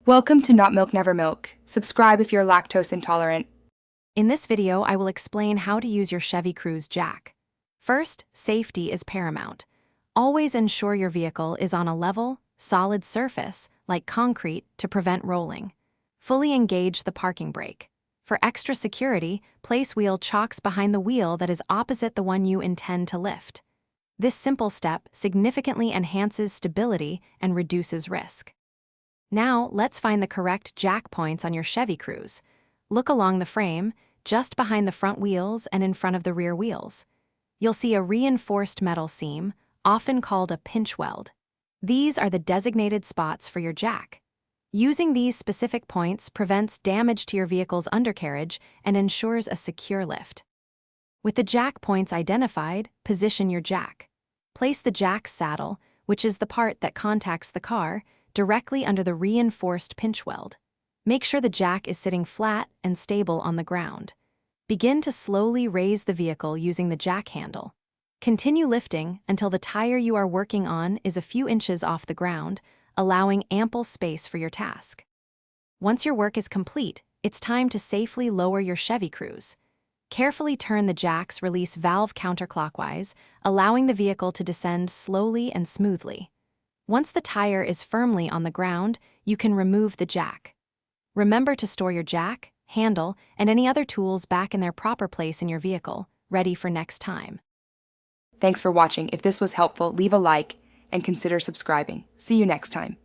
Welcome to Not Milk Never Milk. Subscribe if you're lactose intolerant. In this video, I will explain how to use your Chevy Cruze jack. First, safety is paramount. Always ensure your vehicle is on a level, solid surface, like concrete, to prevent rolling. Fully engage the parking brake. For extra security, place wheel chocks behind the wheel that is opposite the one you intend to lift. This simple step significantly enhances stability and reduces risk. Now, let's find the correct jack points on your Chevy Cruze. Look along the frame, just behind the front wheels and in front of the rear wheels. You'll see a reinforced metal seam, often called a pinch weld. These are the designated spots for your jack. Using these specific points prevents damage to your vehicle's undercarriage and ensures a secure lift. With the jack points identified, position your jack. Place the jack saddle, which is the part that contacts the car, directly under the reinforced pinch weld. Make sure the jack is sitting flat and stable on the ground. Begin to slowly raise the vehicle using the jack handle. Continue lifting until the tire you are working on is a few inches off the ground, allowing ample space for your task. Once your work is complete, it's time to safely lower your Chevy Cruze. Carefully turn the jack's release valve counterclockwise, allowing the vehicle to descend slowly and smoothly. Once the tire is firmly on the ground, you can remove the jack. Remember to store your jack, handle, and any other tools back in their proper place in your vehicle, ready for next time. Thanks for watching. If this was helpful, leave a like and consider subscribing. See you next time.